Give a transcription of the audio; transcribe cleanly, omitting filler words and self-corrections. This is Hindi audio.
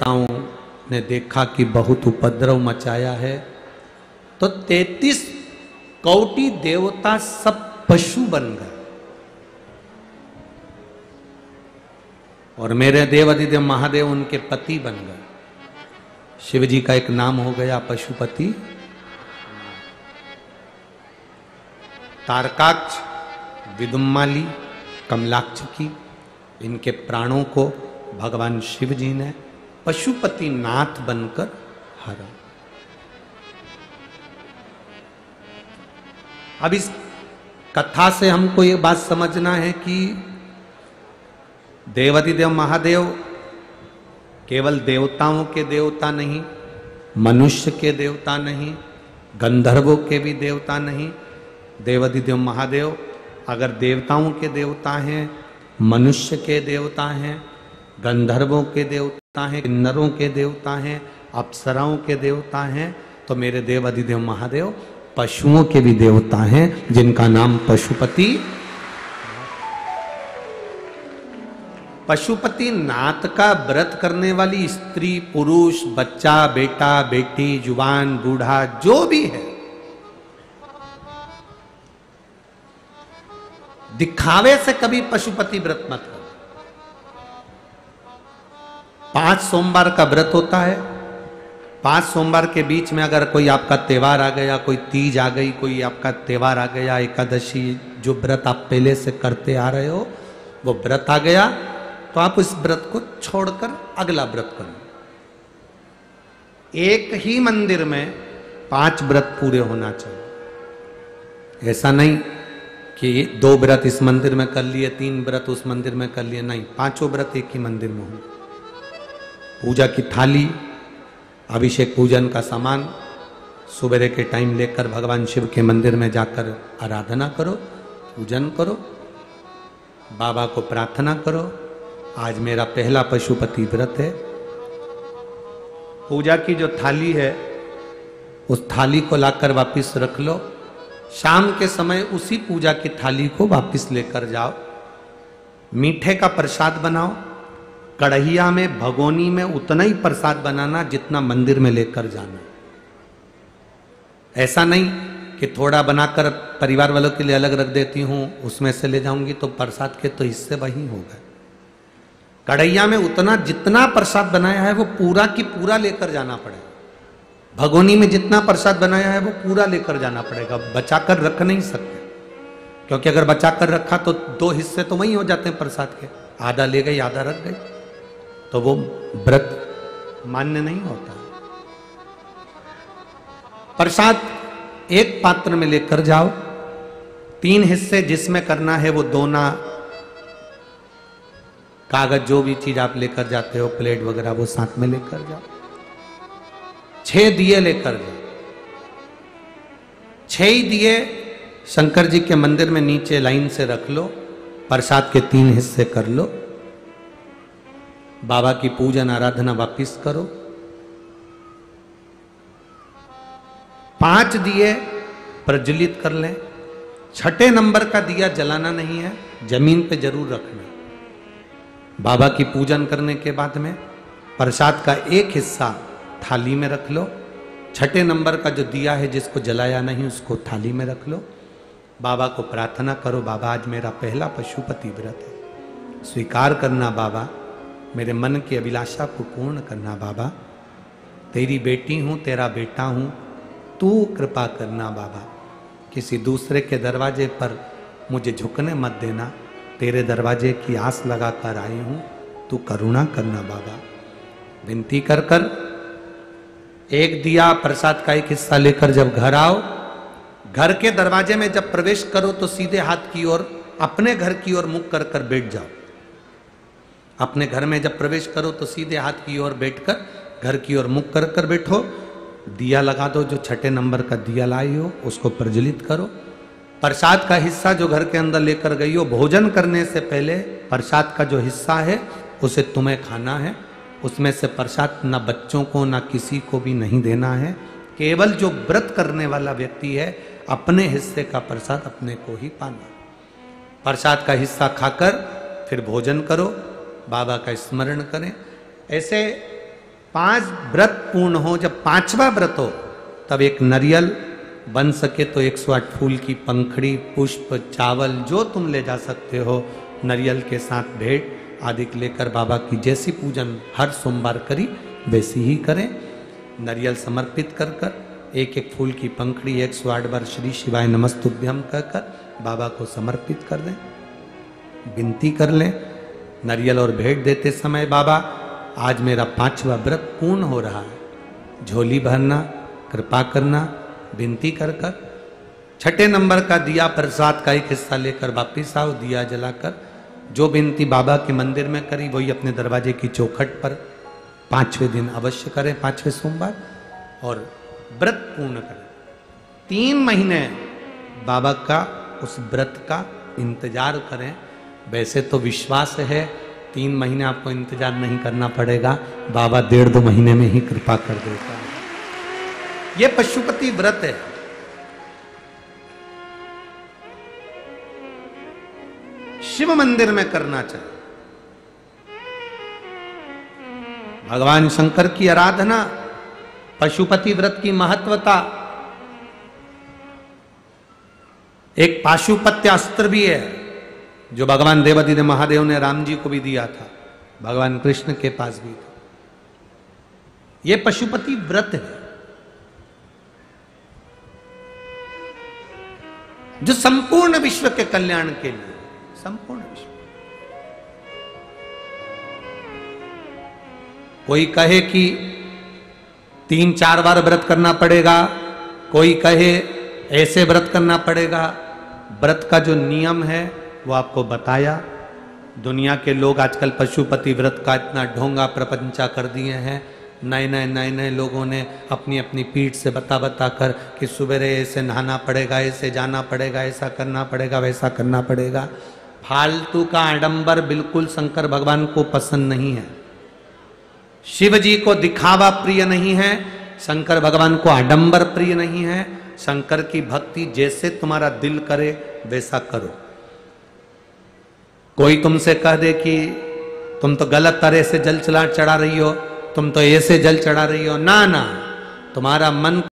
देवताओं ने देखा कि बहुत उपद्रव मचाया है, तो 33 कोटि देवता सब पशु बन गए। और मेरे देव अधिदेव महादेव उनके पति बन गए। शिव जी का एक नाम हो गया पशुपति। तारकाक्ष, विदुम्माली, कमलाक्ष की इनके प्राणों को भगवान शिव जी ने पशुपति नाथ बनकर हरा। अब इस कथा से हमको ये बात समझना है कि देवाधिदेव महादेव केवल देवताओं के देवता नहीं, मनुष्य के देवता नहीं, गंधर्वों के भी देवता नहीं। देवाधिदेव महादेव अगर देवताओं के देवता हैं, मनुष्य के देवता हैं, गंधर्वों के देवता हैं, किन्नरों के देवता हैं, अप्सराओं के देवता हैं, तो मेरे देवाधिदेव महादेव पशुओं के भी देवता हैं, जिनका नाम पशुपति। पशुपति नाथ का व्रत करने वाली स्त्री, पुरुष, बच्चा, बेटा, बेटी, जुवान, बूढ़ा जो भी है, दिखावे से कभी पशुपति व्रत मत करो। 5 सोमवार का व्रत होता है। 5 सोमवार के बीच में अगर कोई आपका त्योहार आ गया, कोई तीज आ गई, कोई आपका त्योहार आ गया, एकादशी, जो व्रत आप पहले से करते आ रहे हो वो व्रत आ गया, तो आप उस व्रत को छोड़कर अगला व्रत करो। एक ही मंदिर में 5 व्रत पूरे होना चाहिए। ऐसा नहीं कि 2 व्रत इस मंदिर में कर लिए, 3 व्रत उस मंदिर में कर लिए, नहीं, 5 व्रत एक ही मंदिर में हो। पूजा की थाली, अभिषेक पूजन का सामान सुबह के टाइम लेकर भगवान शिव के मंदिर में जाकर आराधना करो, पूजन करो, बाबा को प्रार्थना करो, आज मेरा पहला पशुपति व्रत है। पूजा की जो थाली है उस थाली को लाकर वापस रख लो। शाम के समय उसी पूजा की थाली को वापस लेकर जाओ। मीठे का प्रसाद बनाओ। कढ़ैया में, भगोनी में उतना ही प्रसाद बनाना जितना मंदिर में लेकर जाना। ऐसा नहीं कि थोड़ा बनाकर परिवार वालों के लिए अलग रख देती हूं, उसमें से ले जाऊंगी तो प्रसाद के तो हिस्से वही हो गए। कढ़ैया में उतना जितना प्रसाद बनाया है वो पूरा की पूरा लेकर जाना पड़ेगा। भगोनी में जितना प्रसाद बनाया है वो पूरा लेकर जाना पड़ेगा, बचाकर रख नहीं सकते, क्योंकि अगर बचाकर रखा तो 2 हिस्से तो वही हो जाते हैं प्रसाद के, आधा ले गई आधा रख गई, तो वो व्रत मान्य नहीं होता। प्रसाद एक पात्र में लेकर जाओ। 3 हिस्से जिसमें करना है वो दोना, कागज, जो भी चीज आप लेकर जाते हो, प्लेट वगैरह, वो साथ में लेकर जाओ। 6 दिए लेकर जाओ। 6 ही दिए शंकर जी के मंदिर में नीचे लाइन से रख लो। प्रसाद के 3 हिस्से कर लो। बाबा की पूजन आराधना वापिस करो। 5 दिए प्रज्वलित कर लें। 6ठे नंबर का दिया जलाना नहीं है, जमीन पे जरूर रखना। बाबा की पूजन करने के बाद में प्रसाद का एक हिस्सा थाली में रख लो। 6ठे नंबर का जो दिया है जिसको जलाया नहीं उसको थाली में रख लो। बाबा को प्रार्थना करो, बाबा आज मेरा पहला पशुपति व्रत है, स्वीकार करना बाबा, मेरे मन की अभिलाषा को पूर्ण करना बाबा, तेरी बेटी हूँ, तेरा बेटा हूँ, तू कृपा करना बाबा, किसी दूसरे के दरवाजे पर मुझे झुकने मत देना, तेरे दरवाजे की आस लगा कर आई हूं, तू करुणा करना बाबा। विनती कर कर एक दिया प्रसाद का एक हिस्सा लेकर जब घर आओ, घर के दरवाजे में जब प्रवेश करो तो सीधे हाथ की ओर, अपने घर की ओर मुख कर कर बैठ जाओ। अपने घर में जब प्रवेश करो तो सीधे हाथ की ओर बैठकर घर की ओर मुख कर कर बैठो। दिया लगा दो, जो 6ठे नंबर का दिया लाई हो उसको प्रज्वलित करो। प्रसाद का हिस्सा जो घर के अंदर लेकर गई हो, भोजन करने से पहले प्रसाद का जो हिस्सा है उसे तुम्हें खाना है। उसमें से प्रसाद ना बच्चों को ना किसी को भी नहीं देना है। केवल जो व्रत करने वाला व्यक्ति है अपने हिस्से का प्रसाद अपने को ही पाना। प्रसाद का हिस्सा खाकर फिर भोजन करो, बाबा का स्मरण करें। ऐसे 5 व्रत पूर्ण हो, जब 5वां व्रत हो तब एक नारियल, बन सके तो 108 फूल की पंखड़ी, पुष्प, चावल जो तुम ले जा सकते हो, नारियल के साथ भेंट आदि लेकर बाबा की जैसी पूजन हर सोमवार करी वैसी ही करें। नारियल समर्पित कर कर एक एक फूल की पंखड़ी 108 बार श्री शिवाय नमस्तुभ्यम कहकर बाबा को समर्पित कर दें, विनती कर लें। नारियल और भेंट देते समय बाबा आज मेरा 5वां व्रत पूर्ण हो रहा है, झोली भरना, कृपा करना, विनती कर कर। 6ठे नंबर का दिया प्रसाद का एक हिस्सा लेकर वापिस आओ, दिया जलाकर जो विनती बाबा के मंदिर में करी वही अपने दरवाजे की चौखट पर 5वें दिन अवश्य करें, 5वें सोमवार, और व्रत पूर्ण करें। 3 महीने बाबा का उस व्रत का इंतजार करें। वैसे तो विश्वास है 3 महीने आपको इंतजार नहीं करना पड़ेगा, बाबा 1.5-2 महीने में ही कृपा कर देता है। ये पशुपति व्रत है। शिव मंदिर में करना चाहिए। भगवान शंकर की आराधना, पशुपति व्रत की महत्वता। एक पाशुपत्य अस्त्र भी है जो भगवान देवादिदेव महादेव ने राम जी को भी दिया था, भगवान कृष्ण के पास भी था। यह पशुपति व्रत है जो संपूर्ण विश्व के कल्याण के लिए, संपूर्ण विश्व। कोई कहे कि 3-4 बार व्रत करना पड़ेगा, कोई कहे ऐसे व्रत करना पड़ेगा। व्रत का जो नियम है वो आपको बताया। दुनिया के लोग आजकल पशुपति व्रत का इतना ढोंगा प्रपंचा कर दिए हैं। नए लोगों ने अपनी अपनी पीठ से बता कर कि सुबेरे ऐसे नहाना पड़ेगा, ऐसे जाना पड़ेगा, ऐसा करना पड़ेगा, वैसा करना पड़ेगा। फालतू का आडंबर बिल्कुल शंकर भगवान को पसंद नहीं है। शिव जी को दिखावा प्रिय नहीं है, शंकर भगवान को आडंबर प्रिय नहीं है। शंकर की भक्ति जैसे तुम्हारा दिल करे वैसा करो। कोई तुमसे कह दे कि तुम तो गलत तरह से जल चढ़ा रही हो, तुम तो ऐसे जल चढ़ा रही हो, ना ना, तुम्हारा मन